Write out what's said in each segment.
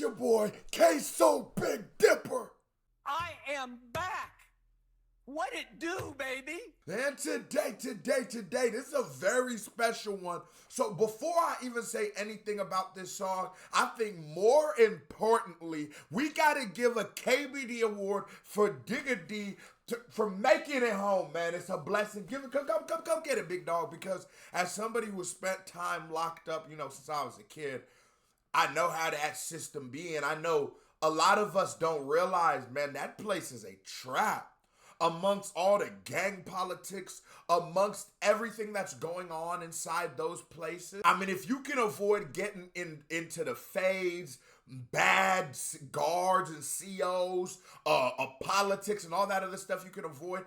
your boy, KSOBIGDIPPER. I am back. What it do, baby? And today, this is a very special one. So before I even say anything about this song, I think more importantly, we gotta give a KBD award for Digga D for making it home, man. It's a blessing. Come get it, big dog, because as somebody who spent time locked up, since I was a kid, I know how that system be, and I know a lot of us don't realize, man, that place is a trap. Amongst all the gang politics, amongst everything that's going on inside those places. I mean, if you can avoid getting into the fades, bad guards and COs, politics and all that other stuff you can avoid,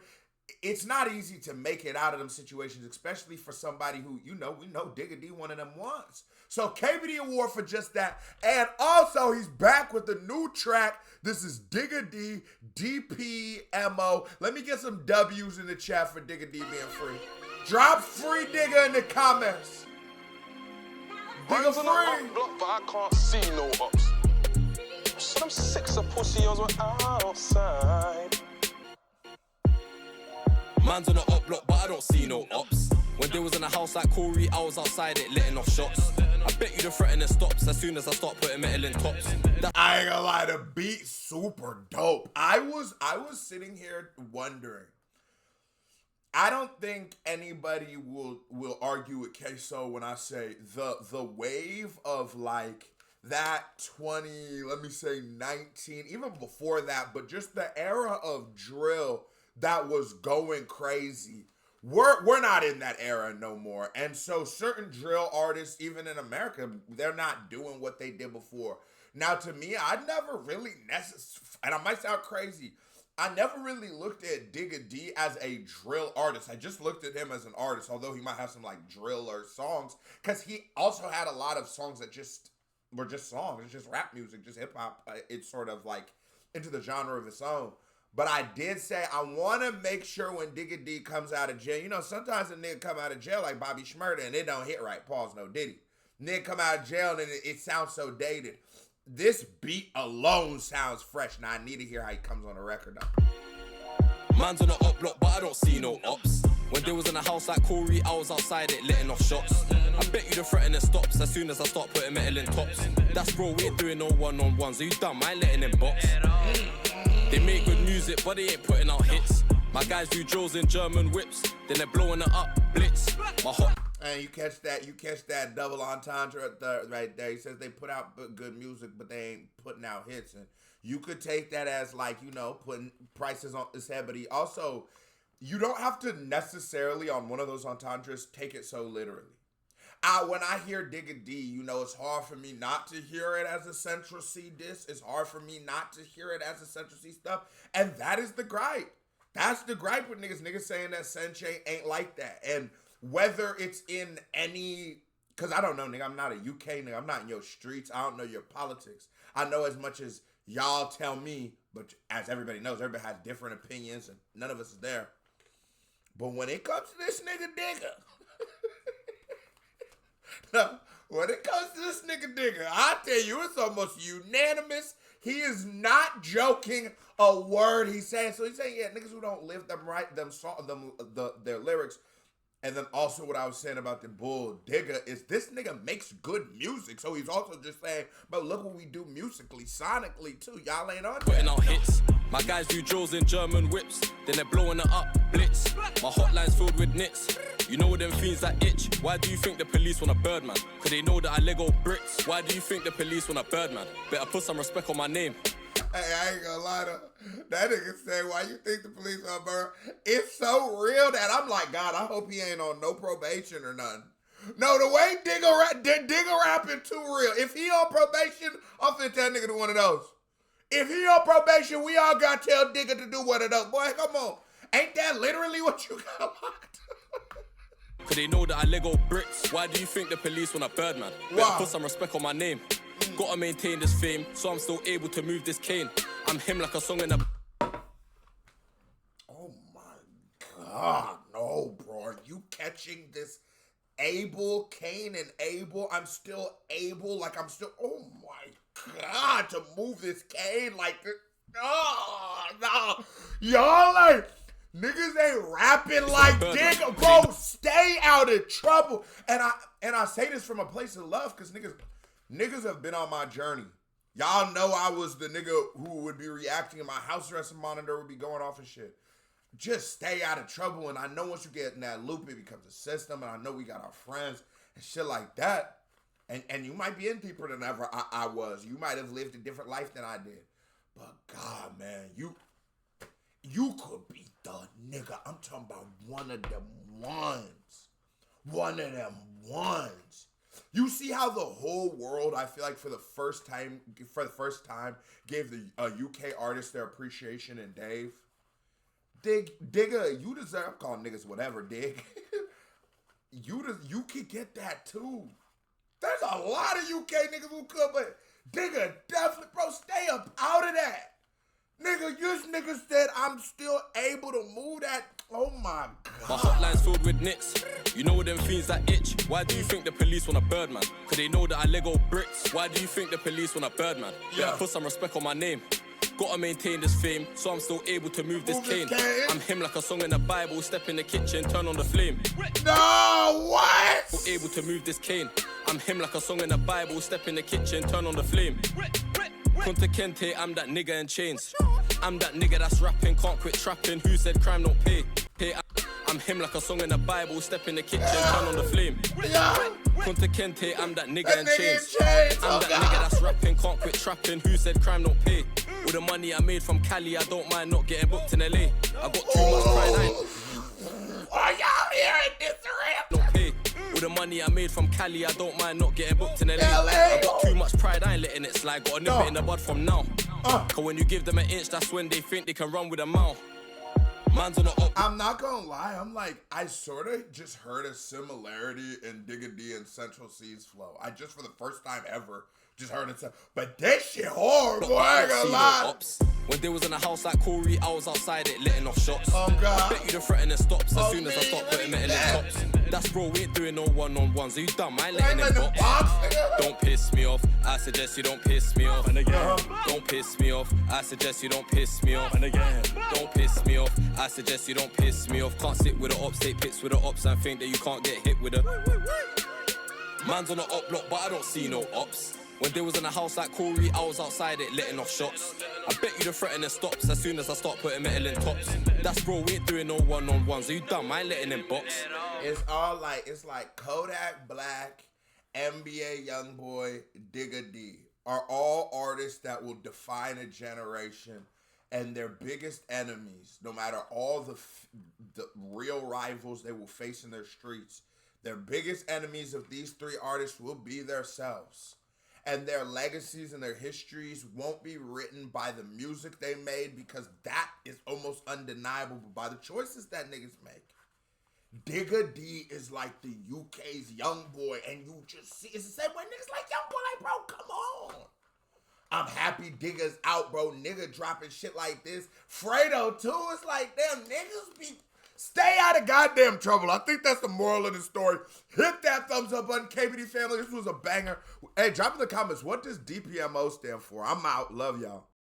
it's not easy to make it out of them situations, especially for somebody who, we know Digga D one of them once. So KBD award for just that. And also he's back with a new track. This is Digga D, Dpmo. Let me get some W's in the chat for Digga D being free. Drop free Digga in the comments. Digga free. Block, but I can't see no ups. Some six of pussy on outside. Man's on the up block, but I don't see no ops. When they was in a house like Corey, I was outside it letting off shots. I bet you the threatening stops as soon as I start putting metal in tops. I ain't gonna lie, the beat super dope. I was sitting here wondering. I don't think anybody will argue with Queso when I say the wave of like that 19, even before that, but just the era of drill that was going crazy. We're not in that era no more. And so certain drill artists, even in America, they're not doing what they did before. Now, to me, I never really and I might sound crazy, I never really looked at Digga D as a drill artist. I just looked at him as an artist, although he might have some like driller songs, because he also had a lot of songs that were just songs. It's just rap music, just hip hop. It's sort of like into the genre of its own. But I did say I want to make sure when Digga D comes out of jail, sometimes a nigga come out of jail like Bobby Shmurda and it don't hit right. Pause, no Diddy. Nigga come out of jail and it sounds so dated. This beat alone sounds fresh. Now I need to hear how he comes on the record though. Man's on the up block, but I don't see no ops. When they was in a house like Corey, I was outside it letting off shots. I bet you the threatening stops as soon as I start putting metal in tops. That's bro, we ain't doing no one-on-ones. So you done, I ain't letting them box. They make good music, but they ain't putting out hits. My guys do drills in German whips, then they're blowing it up, blitz. My hot. And you catch that double entendre right there. He says they put out good music, but they ain't putting out hits. And you could take that as like, putting prices on his head, but he also, you don't have to necessarily on one of those entendres take it so literally. When I hear Digga D, it's hard for me not to hear it as a Central C diss. It's hard for me not to hear it as a Central C stuff. And that is the gripe. That's the gripe with niggas. Niggas saying that Senche ain't like that. And whether it's in any, because I don't know, nigga, I'm not a UK nigga. I'm not in your streets. I don't know your politics. I know as much as y'all tell me, but as everybody knows, everybody has different opinions and none of us is there. But when it comes to this nigga Digga, when it comes to this nigga Digga, I tell you, it's almost unanimous. He is not joking a word he's saying. So he's saying, yeah, niggas who don't live their lyrics. And then also what I was saying about the bull Digga is this nigga makes good music. So he's also just saying, but look what we do musically, sonically too. Y'all ain't on putting out hits. My guys do drills in German whips, then they're blowing it up, blitz. My hotline's filled with nits. You know them fiends that itch. Why do you think the police want a Birdman? Cause they know that I Lego bricks. Why do you think the police want a Birdman? Better put some respect on my name. Hey, I ain't gonna lie to that nigga say, why you think the police are bird? It's so real that I'm like, God, I hope he ain't on no probation or nothing. No, the way Digga rapping too real. If he on probation, I'm finna tell nigga to one of those. If he on probation, we all gotta tell Digga to do one of those. Boy, come on. Ain't that literally what you got locked? Cause they know that I Lego bricks. Why do you think the police want a Birdman? Better put some respect on my name. Gotta maintain this fame, so I'm still able to move this cane. I'm him like a song in a... Oh my God, no, bro. Are you catching this Abel, Cain and Abel? I'm still able, like I'm still... Oh my God, to move this cane like this. Oh, no. Y'all like, niggas ain't rapping like Digga. Bro, stay out of trouble. And I say this from a place of love because niggas have been on my journey. Y'all know I was the nigga who would be reacting and my house arrest monitor would be going off and shit. Just stay out of trouble. And I know once you get in that loop, it becomes a system. And I know we got our friends and shit like that. And you might be in deeper than ever I was. You might have lived a different life than I did. But God, man, you could be the nigga. I'm talking about one of them ones. One of them ones. You see how the whole world, I feel like for the first time, gave the UK artists their appreciation in Dave. Digga, you deserve, I'm calling niggas whatever, Dig. You could get that too. There's a lot of UK niggas who could, but Digga, definitely, bro, stay up out of that. Nigga, this nigga said I'm still able to move that. Oh my God. My hotline's filled with nits. You know them fiends that itch. Why do you think the police want a Birdman? Cause they know that I Lego bricks. Why do you think the police want a Birdman? Yeah, put some respect on my name. Gotta maintain this fame, so I'm still able to move this cane. I'm him like a song in the Bible. Step in the kitchen, turn on the flame. No, what? Still able to move this cane. I'm him like a song in the Bible. Step in the kitchen, turn on the flame. Kunta Kente, I'm that nigga in chains. I'm that nigga that's rapping, can't quit trapping. Who said crime don't pay? I'm him like a song in the Bible. Step in the kitchen, turn on the flame. Kunta Kente, I'm that nigga in chains. I'm that nigga that's rapping, can't quit trapping. Who said crime don't pay? All the money I made from Cali, I don't mind not getting booked in LA. I got too much pride, I ain't. Are y'all hearing this rap? Don't pay. All the money I made from Cali, I don't mind not getting booked in LA. I got too much pride, I ain't letting it slide. Got a nip it in the bud from now. Cause when you give them an inch, that's when they think they can run with a mouth. Man's on the up. I'm not gonna lie, I'm like, I sort of just heard a similarity in Digga D and Central C's flow. I just, for the first time ever, just heard it. But that shit horrible, I ain't gonna lie. When they was in a house like Corey, I was outside it letting off shots. Oh God. I bet you the threatening stops as soon as I start putting metal in tops. That's bro, we ain't doing no one-on-ones. Are you dumb? I ain't letting them box. Don't piss me off. I suggest you don't piss me off. And again. Don't piss me off. I suggest you don't piss me off. And again. Don't piss me off. I suggest you don't piss me off. Can't sit with the ops, take pics with the ops and think that you can't get hit with a. Man's on the op block, but I don't see no ops. When they was in a house like Corey, I was outside it letting off shots. I bet you the threatening stops as soon as I start putting metal in tops. That's bro, we ain't doing no one-on-ones. Are you dumb? I ain't letting them box. It's all like, it's like Kodak Black, NBA Youngboy, Digga D are all artists that will define a generation, and their biggest enemies, no matter all the real rivals they will face in their streets, their biggest enemies of these three artists will be themselves. And their legacies and their histories won't be written by the music they made, because that is almost undeniable, but by the choices that niggas make. Digga D is like the UK's Youngboy, and you just see, it's the same way niggas like Youngboy, like, bro, come on. I'm happy Digga's out, bro. Nigga dropping shit like this. Fredo, too, it's like, damn, niggas be... Stay out of goddamn trouble. I think that's the moral of the story. Hit that thumbs up button, KBD family. This was a banger. Hey, drop in the comments, what does Dpmo stand for? I'm out. Love y'all.